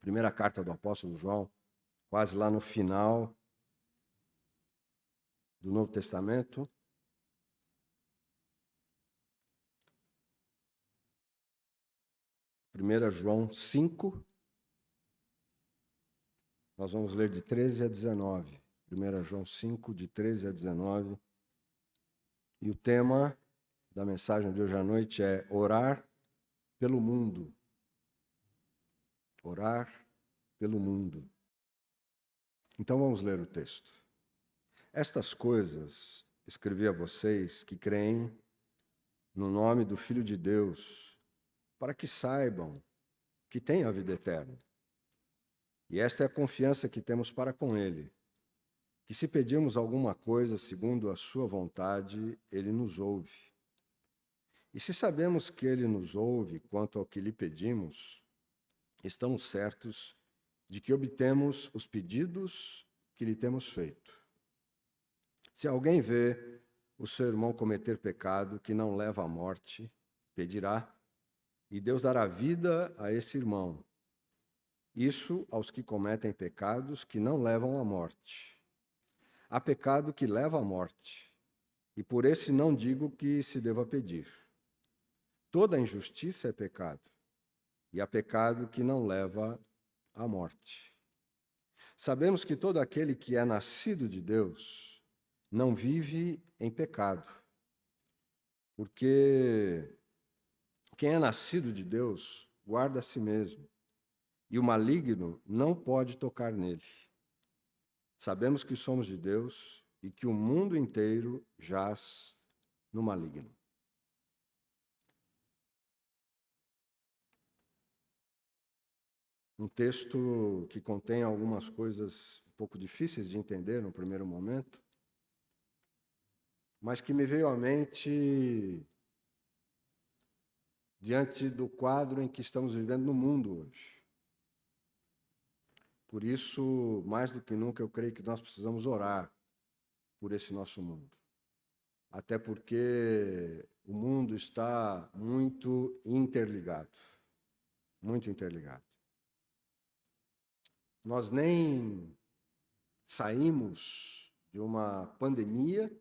Primeira carta do apóstolo João, quase lá no final do Novo Testamento. Primeira João 5. Nós vamos ler de 13 a 19. 1 João 5, de 13 a 19. E o tema da mensagem de hoje à noite é orar pelo mundo. Orar pelo mundo. Então vamos ler o texto. Estas coisas escrevi a vocês que creem no nome do Filho de Deus, para que saibam que têm a vida eterna. E esta é a confiança que temos para com Ele, que se pedirmos alguma coisa segundo a sua vontade, Ele nos ouve. E se sabemos que Ele nos ouve quanto ao que lhe pedimos, estamos certos de que obtemos os pedidos que lhe temos feito. Se alguém vê o seu irmão cometer pecado que não leva à morte, pedirá, e Deus dará vida a esse irmão. Isso aos que cometem pecados que não levam à morte. Há pecado que leva à morte, e por esse não digo que se deva pedir. Toda injustiça é pecado, e há pecado que não leva à morte. Sabemos que todo aquele que é nascido de Deus não vive em pecado, porque quem é nascido de Deus guarda a si mesmo, e o maligno não pode tocar nele. Sabemos que somos de Deus e que o mundo inteiro jaz no maligno. Um texto que contém algumas coisas um pouco difíceis de entender no primeiro momento, mas que me veio à mente diante do quadro em que estamos vivendo no mundo hoje. Por isso, mais do que nunca, eu creio que nós precisamos orar por esse nosso mundo. Até porque o mundo está muito interligado. Muito interligado. Nós nem saímos de uma pandemia,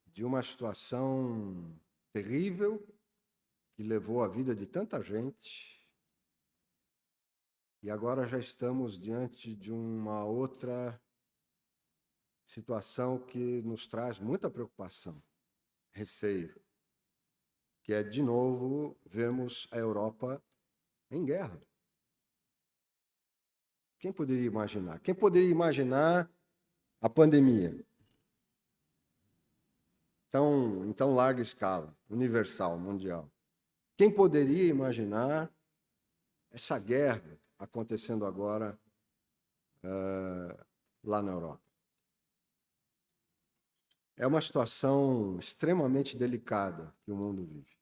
de uma situação terrível que levou a vida de tanta gente. E agora já estamos diante de uma outra situação que nos traz muita preocupação, receio, que é, de novo, vermos a Europa em guerra. Quem poderia imaginar? Quem poderia imaginar a pandemia? Em tão larga escala, universal, mundial. Quem poderia imaginar essa guerra acontecendo agora lá na Europa? É uma situação extremamente delicada que o mundo vive.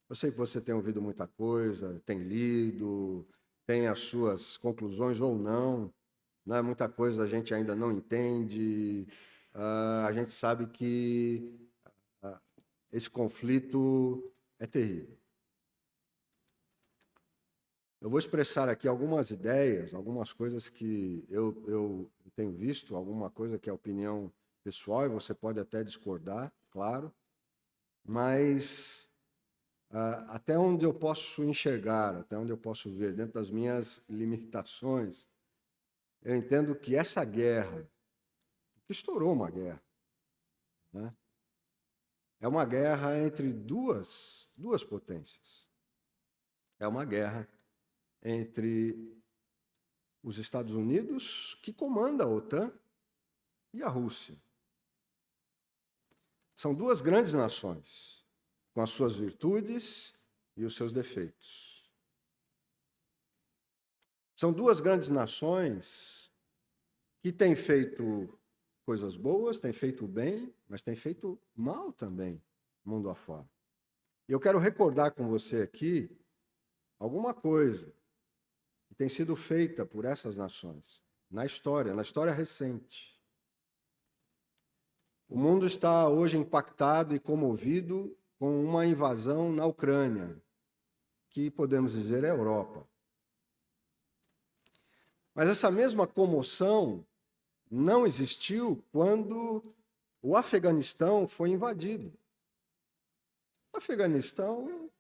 Eu sei que você tem ouvido muita coisa, tem lido, tem as suas conclusões ou não, né? Muita coisa a gente ainda não entende. A gente sabe que esse conflito é terrível. Eu vou expressar aqui algumas ideias, algumas coisas que eu tenho visto, alguma coisa que é opinião pessoal, e você pode até discordar, claro, mas até onde eu posso enxergar, até onde eu posso ver, dentro das minhas limitações, eu entendo que essa guerra, que estourou uma guerra, né? É uma guerra entre duas potências. É uma guerra entre os Estados Unidos, que comanda a OTAN, e a Rússia. São duas grandes nações, com as suas virtudes e os seus defeitos. São duas grandes nações que têm feito coisas boas, têm feito bem, mas têm feito mal também, mundo afora. E eu quero recordar com você aqui alguma coisa que tem sido feita por essas nações na história recente. O mundo está hoje impactado e comovido com uma invasão na Ucrânia. que podemos dizer é a Europa. Mas essa mesma comoção não existiu quando o Afeganistão foi invadido. O Afeganistão,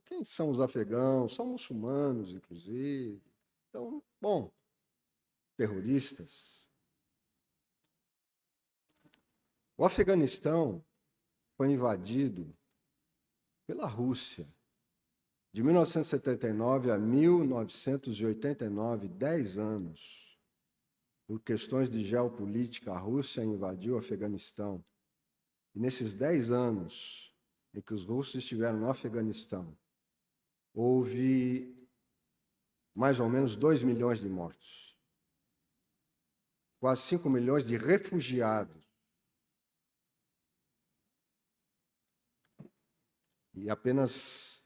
quem são os afegãos? São muçulmanos, inclusive. Então, bom, terroristas. O Afeganistão foi invadido pela Rússia. De 1979 a 1989, 10 anos. Por questões de geopolítica, a Rússia invadiu o Afeganistão. E nesses 10 anos em que os russos estiveram no Afeganistão, houve mais ou menos 2 milhões de mortos. Quase 5 milhões de refugiados. E apenas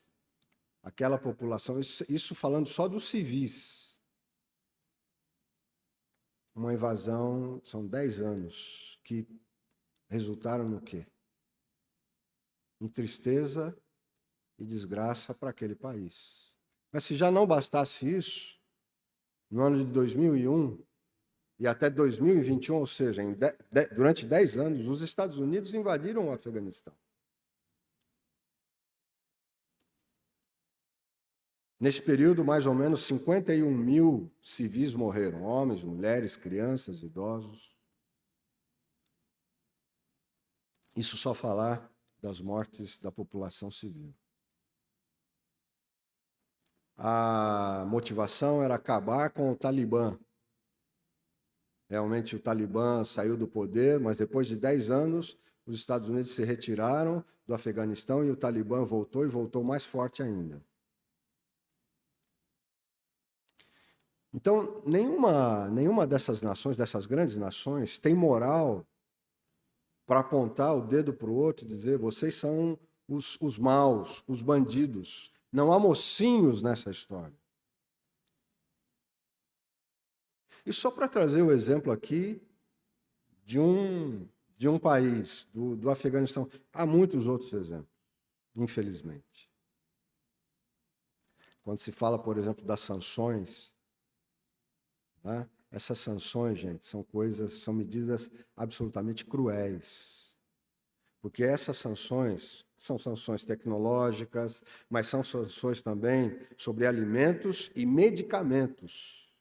aquela população, isso falando só dos civis. Uma invasão, são 10 anos, que resultaram no quê? Em tristeza e desgraça para aquele país. Mas se já não bastasse isso, no ano de 2001 e até 2021, ou seja, durante 10 anos, os Estados Unidos invadiram o Afeganistão. Nesse período, mais ou menos 51 mil civis morreram, homens, mulheres, crianças, idosos. Isso só falar das mortes da população civil. A motivação era acabar com o Talibã. Realmente o Talibã saiu do poder, mas depois de 10 anos, os Estados Unidos se retiraram do Afeganistão e o Talibã voltou e voltou mais forte ainda. Então, nenhuma dessas nações, dessas grandes nações, tem moral para apontar o dedo para o outro e dizer: vocês são os maus, os bandidos. Não há mocinhos nessa história. E só para trazer o exemplo aqui de um país, do Afeganistão. Há muitos outros exemplos, infelizmente. Quando se fala, por exemplo, das sanções, né? Essas sanções, gente, são medidas absolutamente cruéis. Porque essas sanções são sanções tecnológicas, mas são sanções também sobre alimentos e medicamentos.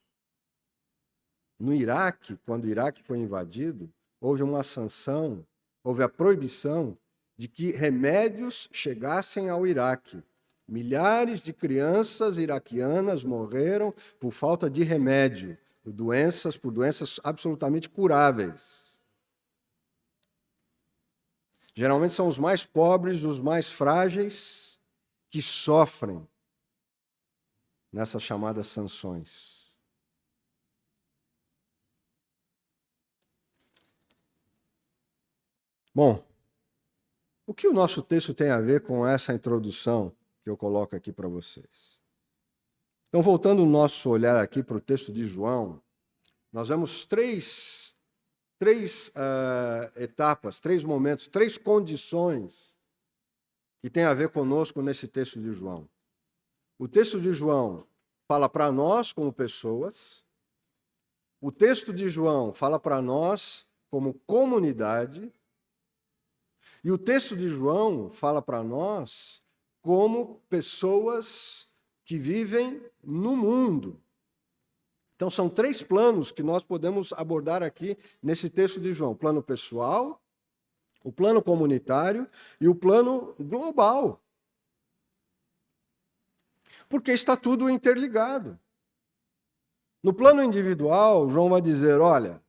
No Iraque, quando o Iraque foi invadido, houve uma sanção, houve a proibição de que remédios chegassem ao Iraque. Milhares de crianças iraquianas morreram por falta de remédio, por doenças absolutamente curáveis. Geralmente são os mais pobres, os mais frágeis, que sofrem nessas chamadas sanções. Bom, o que o nosso texto tem a ver com essa introdução que eu coloco aqui para vocês? Então, voltando o nosso olhar aqui para o texto de João, nós vemos três etapas, 3 momentos, 3 condições que têm a ver conosco nesse texto de João. O texto de João fala para nós como pessoas, o texto de João fala para nós como comunidade, e o texto de João fala para nós como pessoas que vivem no mundo. Então, são 3 planos que nós podemos abordar aqui nesse texto de João. O plano pessoal, o plano comunitário e o plano global. Porque está tudo interligado. No plano individual, João vai dizer: olha,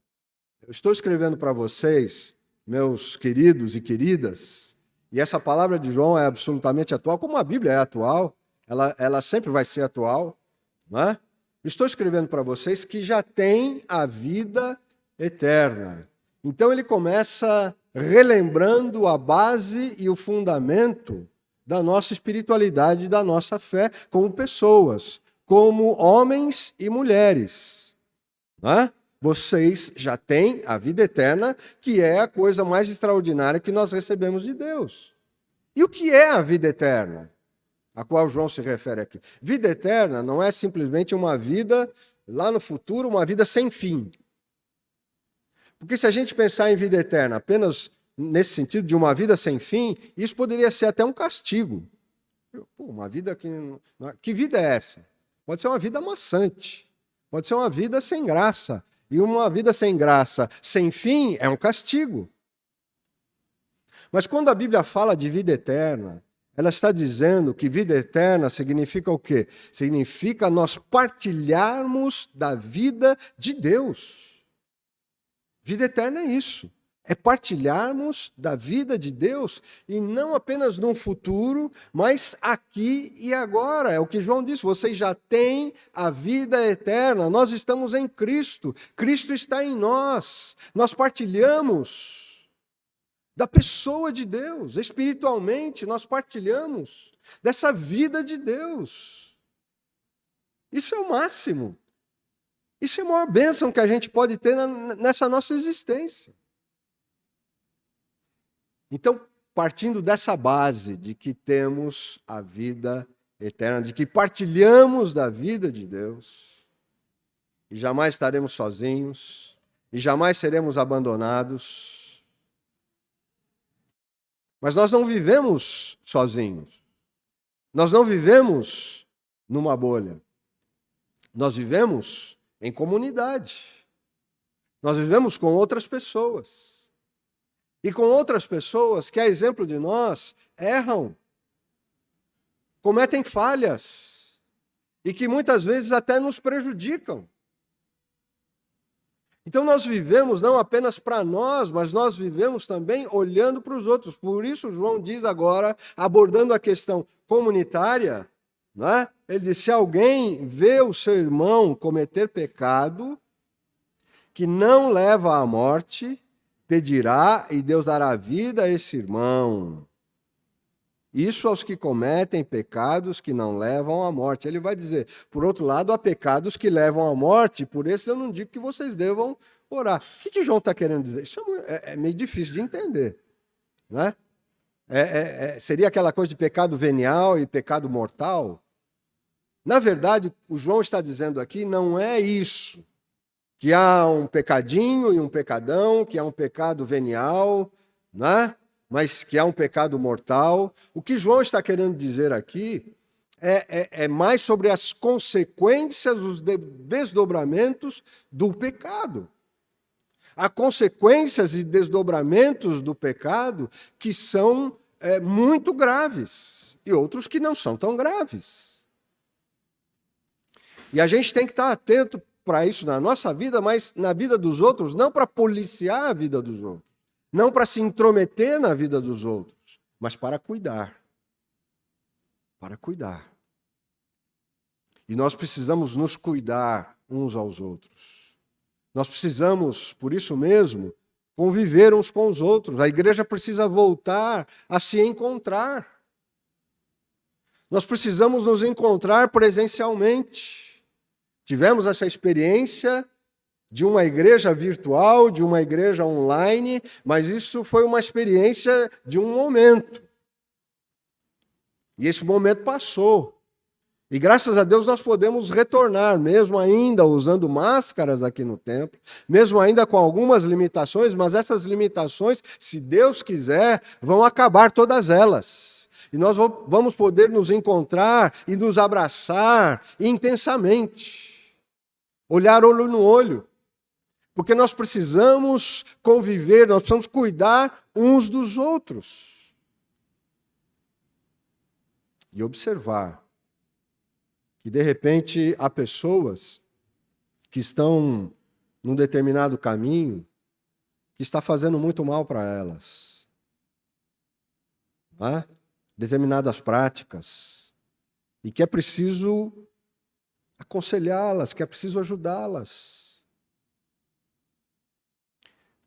eu estou escrevendo para vocês, meus queridos e queridas, e essa palavra de João é absolutamente atual, como a Bíblia é atual, ela sempre vai ser atual, não é? Estou escrevendo para vocês que já têm a vida eterna. Então ele começa relembrando a base e o fundamento da nossa espiritualidade, da nossa fé como pessoas, como homens e mulheres. Não é? Vocês já têm a vida eterna, que é a coisa mais extraordinária que nós recebemos de Deus. E o que é a vida eterna? a qual João se refere aqui. Vida eterna não é simplesmente uma vida lá no futuro, uma vida sem fim. Porque se a gente pensar em vida eterna apenas nesse sentido de uma vida sem fim, isso poderia ser até um castigo. Pô, uma vida que... Que vida é essa? Pode ser uma vida maçante. Pode ser uma vida sem graça. E uma vida sem graça, sem fim, é um castigo. Mas quando a Bíblia fala de vida eterna, ela está dizendo que vida eterna significa o quê? Significa nós partilharmos da vida de Deus. Vida eterna é isso. É partilharmos da vida de Deus e não apenas num futuro, mas aqui e agora. É o que João disse, vocês já têm a vida eterna. Nós estamos em Cristo. Cristo está em nós. Nós partilhamos da pessoa de Deus. Espiritualmente, nós partilhamos dessa vida de Deus. Isso é o máximo. Isso é a maior bênção que a gente pode ter nessa nossa existência. Então, partindo dessa base de que temos a vida eterna, de que partilhamos da vida de Deus, e jamais estaremos sozinhos, e jamais seremos abandonados. Mas nós não vivemos sozinhos. Nós não vivemos numa bolha. Nós vivemos em comunidade. Nós vivemos com outras pessoas. E com outras pessoas que, a exemplo de nós, erram, cometem falhas e que muitas vezes até nos prejudicam. Então nós vivemos não apenas para nós, mas nós vivemos também olhando para os outros. Por isso João diz agora, abordando a questão comunitária, não é? Ele diz, se alguém vê o seu irmão cometer pecado que não leva à morte, pedirá e Deus dará vida a esse irmão. Isso aos que cometem pecados que não levam à morte. Ele vai dizer, por outro lado, há pecados que levam à morte, por isso eu não digo que vocês devam orar. O que João está querendo dizer? Isso é meio difícil de entender. Não é? Seria aquela coisa de pecado venial e pecado mortal? Na verdade, o João está dizendo aqui, não é isso. Que há um pecadinho e um pecadão, que há um pecado venial, né? Mas que há um pecado mortal. O que João está querendo dizer aqui é mais sobre as consequências, os desdobramentos do pecado. Há consequências e desdobramentos do pecado que são muito graves e outros que não são tão graves. E a gente tem que estar atento para isso na nossa vida, mas na vida dos outros, não para policiar a vida dos outros, não para se intrometer na vida dos outros, mas para cuidar. Para cuidar. E nós precisamos nos cuidar uns aos outros. Nós precisamos, por isso mesmo, conviver uns com os outros. A igreja precisa voltar a se encontrar. Nós precisamos nos encontrar presencialmente. Tivemos essa experiência de uma igreja virtual, de uma igreja online, mas isso foi uma experiência de um momento. E esse momento passou. E graças a Deus nós podemos retornar, mesmo ainda usando máscaras aqui no templo, mesmo ainda com algumas limitações, mas essas limitações, se Deus quiser, vão acabar todas elas. E nós vamos poder nos encontrar e nos abraçar intensamente. Olhar olho no olho. Porque nós precisamos conviver, nós precisamos cuidar uns dos outros. E observar que, de repente, há pessoas que estão num determinado caminho que está fazendo muito mal para elas. Não é? Determinadas práticas. E que é preciso aconselhá-las, que é preciso ajudá-las.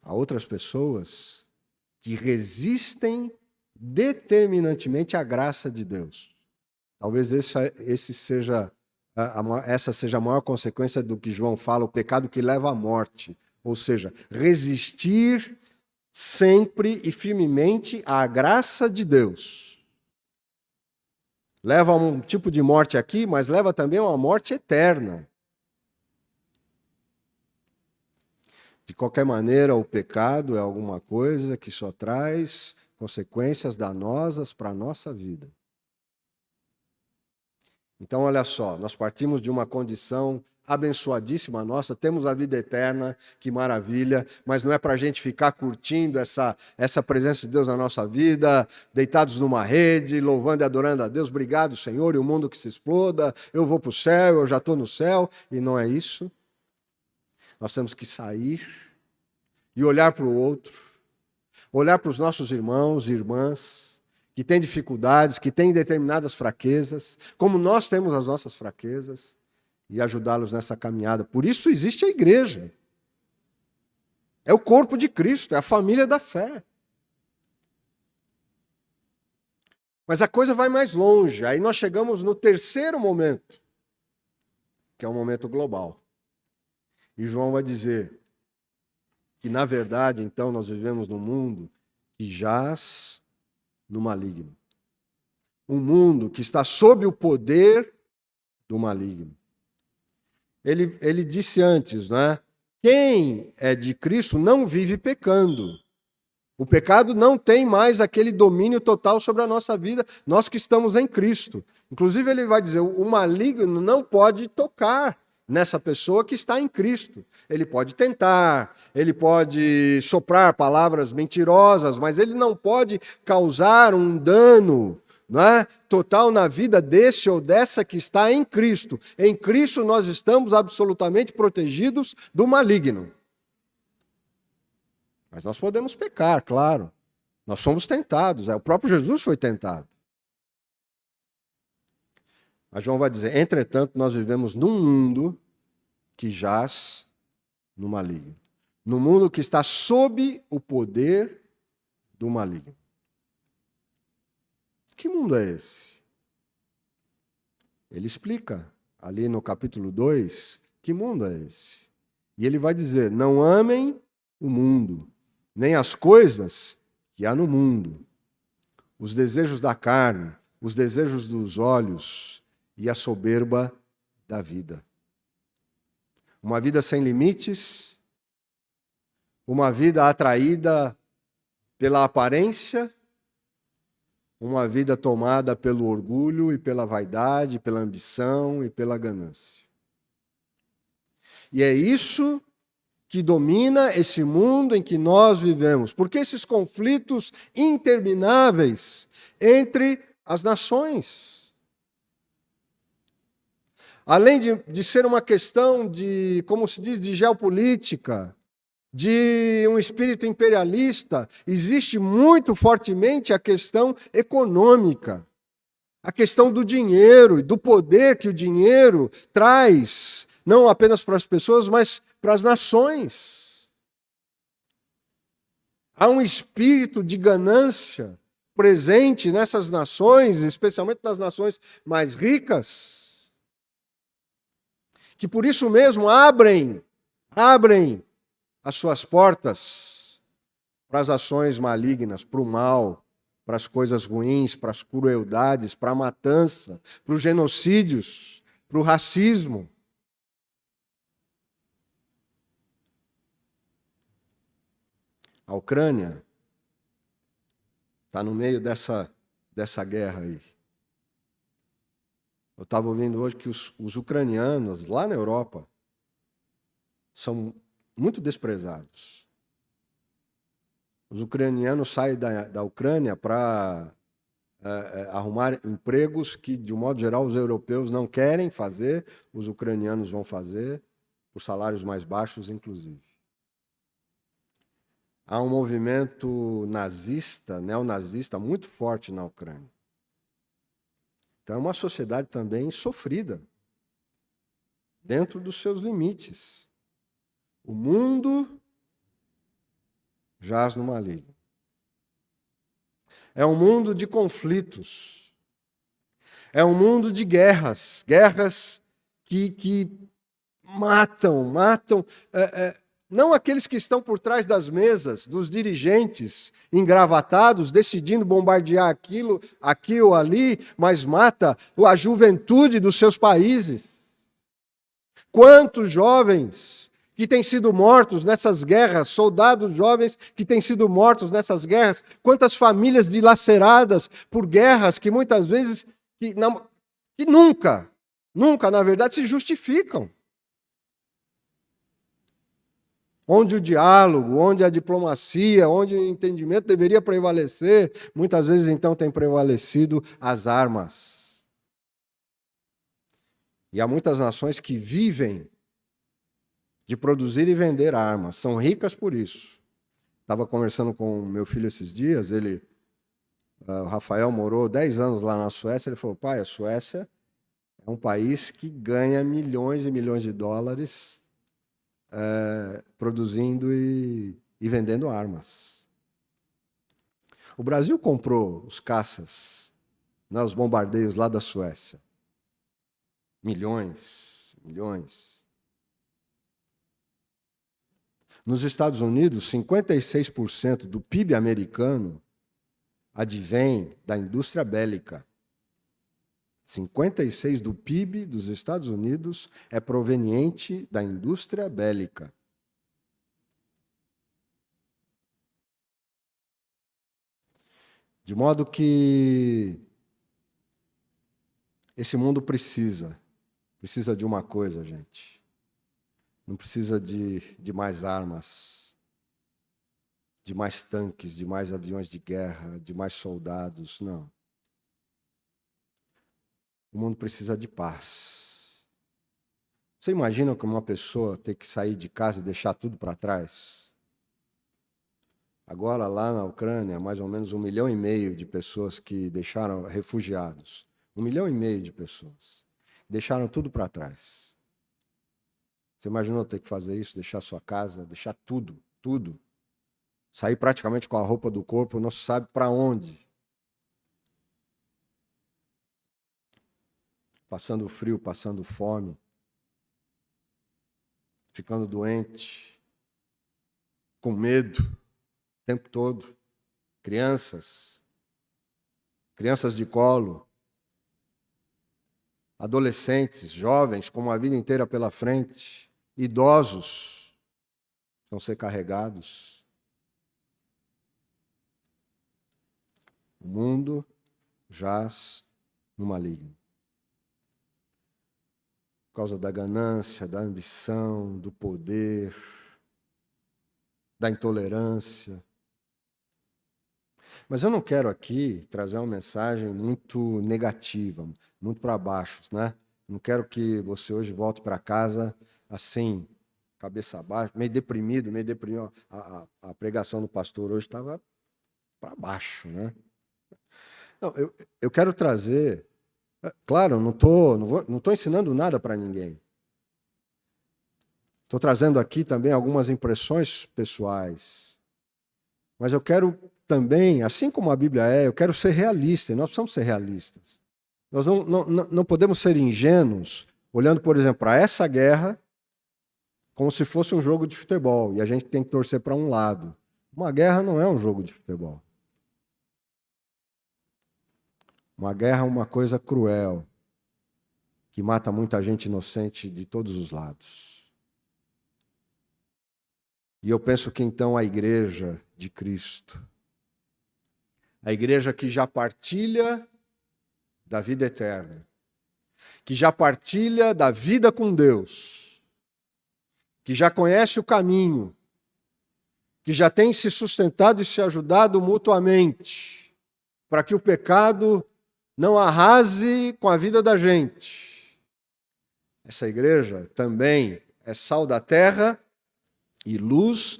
Há outras pessoas que resistem determinantemente à graça de Deus. Talvez essa seja a maior consequência do que João fala, o pecado que leva à morte. Ou seja, resistir sempre e firmemente à graça de Deus. Leva a um tipo de morte aqui, mas leva também a uma morte eterna. De qualquer maneira, o pecado é alguma coisa que só traz consequências danosas para a nossa vida. Então, olha só, nós partimos de uma condição abençoadíssima nossa, temos a vida eterna, que maravilha, mas não é para a gente ficar curtindo essa presença de Deus na nossa vida, deitados numa rede, louvando e adorando a Deus, obrigado Senhor, e o mundo que se exploda, eu vou para o céu, eu já estou no céu, e não é isso. Nós temos que sair e olhar para o outro, olhar para os nossos irmãos e irmãs, que têm dificuldades, que têm determinadas fraquezas, como nós temos as nossas fraquezas, e ajudá-los nessa caminhada. Por isso existe a igreja. É o corpo de Cristo, é a família da fé. Mas a coisa vai mais longe. Aí nós chegamos no terceiro momento, que é o momento global. E João vai dizer que, na verdade, então, nós vivemos num mundo que jaz no maligno. Um mundo que está sob o poder do maligno. Ele disse antes, né? Quem é de Cristo não vive pecando. O pecado não tem mais aquele domínio total sobre a nossa vida, nós que estamos em Cristo. Inclusive, ele vai dizer, o maligno não pode tocar nessa pessoa que está em Cristo. Ele pode tentar, ele pode soprar palavras mentirosas, mas ele não pode causar um dano, não é, total na vida desse ou dessa que está em Cristo. Em Cristo nós estamos absolutamente protegidos do maligno. Mas nós podemos pecar, claro. Nós somos tentados. O próprio Jesus foi tentado. Mas João vai dizer, entretanto, nós vivemos num mundo que jaz no maligno. Num mundo que está sob o poder do maligno. Que mundo é esse? Ele explica ali no capítulo 2 que mundo é esse. E ele vai dizer, não amem o mundo, nem as coisas que há no mundo. Os desejos da carne, os desejos dos olhos e a soberba da vida. Uma vida sem limites, uma vida atraída pela aparência, uma vida tomada pelo orgulho e pela vaidade, pela ambição e pela ganância. E é isso que domina esse mundo em que nós vivemos. Porque esses conflitos intermináveis entre as nações. Além de ser uma questão de, como se diz, de geopolítica, de um espírito imperialista, existe muito fortemente a questão econômica, a questão do dinheiro e do poder que o dinheiro traz, não apenas para as pessoas, mas para as nações. Há um espírito de ganância presente nessas nações, especialmente nas nações mais ricas, que por isso mesmo abrem as suas portas para as ações malignas, para o mal, para as coisas ruins, para as crueldades, para a matança, para os genocídios, para o racismo. A Ucrânia está no meio dessa guerra aí. Eu estava ouvindo hoje que os ucranianos, lá na Europa, são muito desprezados. Os ucranianos saem da Ucrânia para arrumar empregos que, de um modo geral, os europeus não querem fazer, os ucranianos vão fazer, por salários mais baixos, inclusive. Há um movimento nazista, neonazista, muito forte na Ucrânia. Então é uma sociedade também sofrida, dentro dos seus limites. O mundo jaz no maligno. É um mundo de conflitos. É um mundo de guerras. Guerras que matam. Não aqueles que estão por trás das mesas, dos dirigentes engravatados, decidindo bombardear aqui ou ali, mas mata a juventude dos seus países. Quantos jovens que têm sido mortos nessas guerras, soldados jovens que têm sido mortos nessas guerras, quantas famílias dilaceradas por guerras que muitas vezes, que nunca, na verdade, se justificam. Onde o diálogo, onde a diplomacia, onde o entendimento deveria prevalecer, muitas vezes então tem prevalecido as armas. E há muitas nações que vivem de produzir e vender armas, são ricas por isso. Estava conversando com meu filho esses dias, o Rafael morou 10 anos lá na Suécia, ele falou, pai, a Suécia é um país que ganha milhões e milhões de dólares produzindo e vendendo armas. O Brasil comprou os caças, os bombardeios lá da Suécia. Milhões. Nos Estados Unidos, 56% do PIB americano advém da indústria bélica. 56% do PIB dos Estados Unidos é proveniente da indústria bélica. De modo que esse mundo precisa de uma coisa, gente. Não precisa de mais armas, de mais tanques, de mais aviões de guerra, de mais soldados, não. O mundo precisa de paz. Você imagina como uma pessoa ter que sair de casa e deixar tudo para trás? Agora, lá na Ucrânia, mais ou menos 1,5 milhão de pessoas que deixaram refugiados. 1,5 milhão de pessoas. Deixaram tudo para trás. Você imaginou ter que fazer isso, deixar sua casa, deixar tudo. Sair praticamente com a roupa do corpo, não se sabe para onde. Passando frio, passando fome, ficando doente, com medo o tempo todo. Crianças de colo, adolescentes, jovens com uma vida inteira pela frente, idosos vão ser carregados. O mundo jaz no maligno. Por causa da ganância, da ambição, do poder, da intolerância. Mas eu não quero aqui trazer uma mensagem muito negativa, muito para baixo, né? Não quero que você hoje volte para casa assim, cabeça baixa, meio deprimido. A pregação do pastor hoje estava para baixo, né? Não, eu quero trazer... Claro, eu não estou ensinando nada para ninguém. Estou trazendo aqui também algumas impressões pessoais. Mas eu quero também, assim como a Bíblia eu quero ser realista, e nós precisamos ser realistas. Nós não podemos ser ingênuos, olhando, por exemplo, para essa guerra, como se fosse um jogo de futebol, e a gente tem que torcer para um lado. Uma guerra não é um jogo de futebol. Uma guerra é uma coisa cruel, que mata muita gente inocente de todos os lados. E eu penso que então a igreja de Cristo, a igreja que já partilha da vida eterna, que já partilha da vida com Deus, que já conhece o caminho, que já tem se sustentado e se ajudado mutuamente, para que o pecado não arrase com a vida da gente. Essa igreja também é sal da terra e luz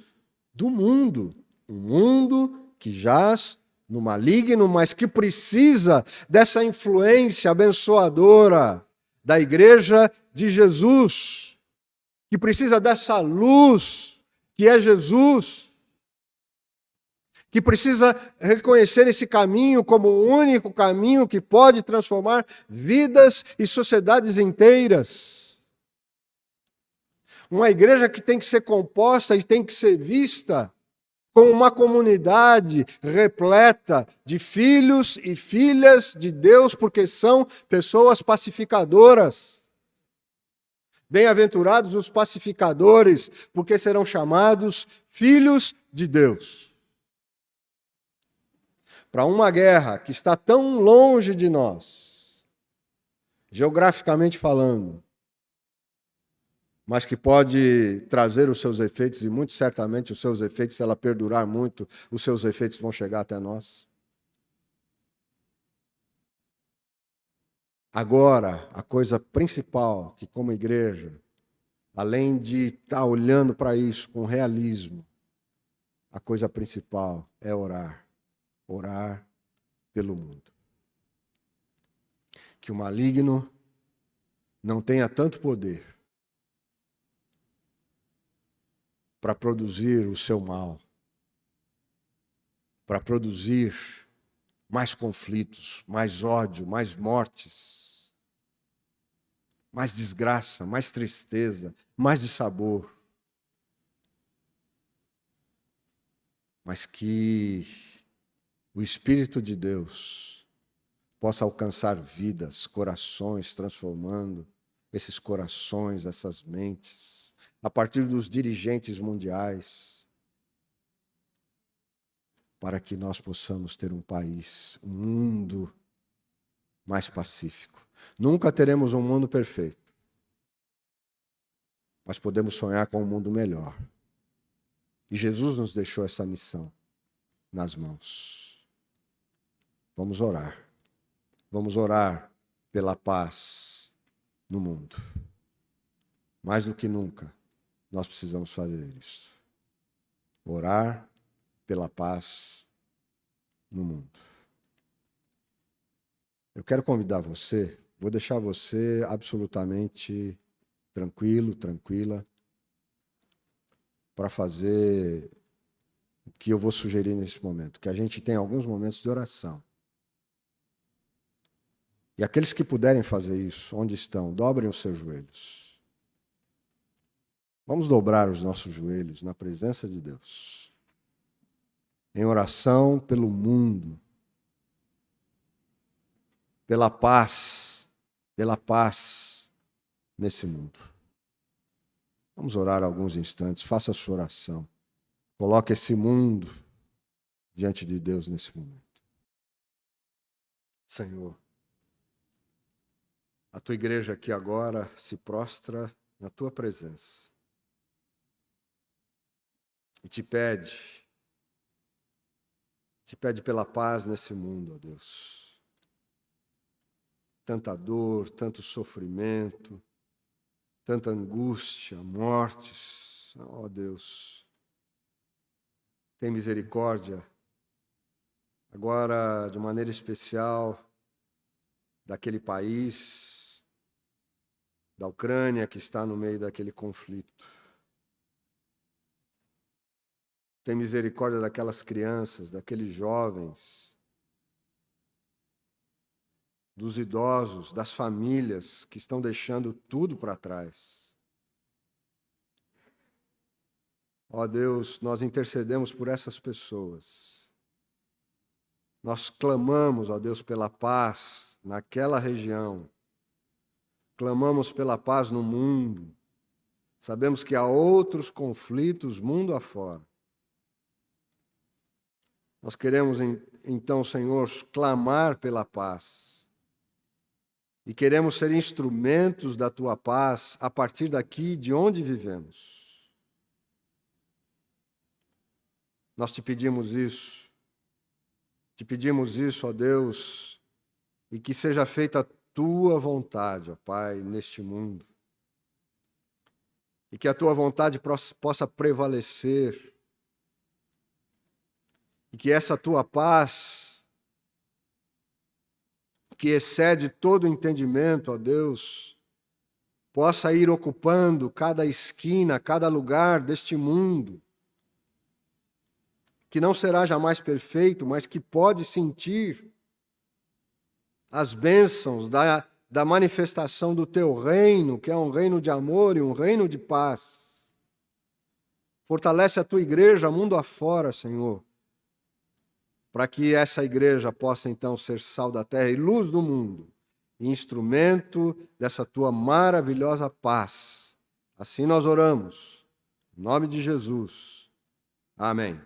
do mundo. Um mundo que jaz no maligno, mas que precisa dessa influência abençoadora da igreja de Jesus, que precisa dessa luz que é Jesus, que precisa reconhecer esse caminho como o único caminho que pode transformar vidas e sociedades inteiras. Uma igreja que tem que ser composta e tem que ser vista como uma comunidade repleta de filhos e filhas de Deus, porque são pessoas pacificadoras. Bem-aventurados os pacificadores, porque serão chamados filhos de Deus. Para uma guerra que está tão longe de nós, geograficamente falando, mas que pode trazer os seus efeitos, e muito certamente os seus efeitos, se ela perdurar muito, os seus efeitos vão chegar até nós. Agora, a coisa principal que, como igreja, além de estar olhando para isso com realismo, a coisa principal é orar. Orar pelo mundo. Que o maligno não tenha tanto poder para produzir o seu mal, para produzir mais conflitos, mais ódio, mais mortes, mais desgraça, mais tristeza, mais dissabor. Mas que o Espírito de Deus possa alcançar vidas, corações, transformando esses corações, essas mentes, a partir dos dirigentes mundiais, para que nós possamos ter um país, um mundo mais pacífico. Nunca teremos um mundo perfeito, mas podemos sonhar com um mundo melhor. E Jesus nos deixou essa missão nas mãos. Vamos orar. Vamos orar pela paz no mundo. Mais do que nunca, nós precisamos fazer isso. Orar pela paz no mundo. Eu quero convidar você, vou deixar você absolutamente tranquilo, tranquila, para fazer o que eu vou sugerir nesse momento, que a gente tem alguns momentos de oração. E aqueles que puderem fazer isso, onde estão, dobrem os seus joelhos. Vamos dobrar os nossos joelhos na presença de Deus, em oração pelo mundo, pela paz nesse mundo. Vamos orar alguns instantes, faça a sua oração. Coloque esse mundo diante de Deus nesse momento. Senhor, a tua igreja aqui agora se prostra na tua presença. E te pede pela paz nesse mundo, ó Deus. Tanta dor, tanto sofrimento, tanta angústia, mortes, ó Deus. Tem misericórdia, agora de maneira especial, daquele país, da Ucrânia, que está no meio daquele conflito. Tem misericórdia daquelas crianças, daqueles jovens, dos idosos, das famílias que estão deixando tudo para trás. Ó Deus, nós intercedemos por essas pessoas. Nós clamamos, ó Deus, pela paz naquela região. Clamamos pela paz no mundo. Sabemos que há outros conflitos mundo afora. Nós queremos, então, Senhor, clamar pela paz. E queremos ser instrumentos da tua paz a partir daqui, de onde vivemos. Nós te pedimos isso. Te pedimos isso, ó Deus, e que seja feita a tua vontade, ó Pai, neste mundo. E que a tua vontade possa prevalecer. E que essa tua paz, que excede todo entendimento, ó Deus, possa ir ocupando cada esquina, cada lugar deste mundo, que não será jamais perfeito, mas que pode sentir as bênçãos da da manifestação do teu reino, que é um reino de amor e um reino de paz. Fortalece a tua igreja mundo afora, Senhor, para que essa igreja possa então ser sal da terra e luz do mundo, e instrumento dessa tua maravilhosa paz. Assim nós oramos, em nome de Jesus. Amém.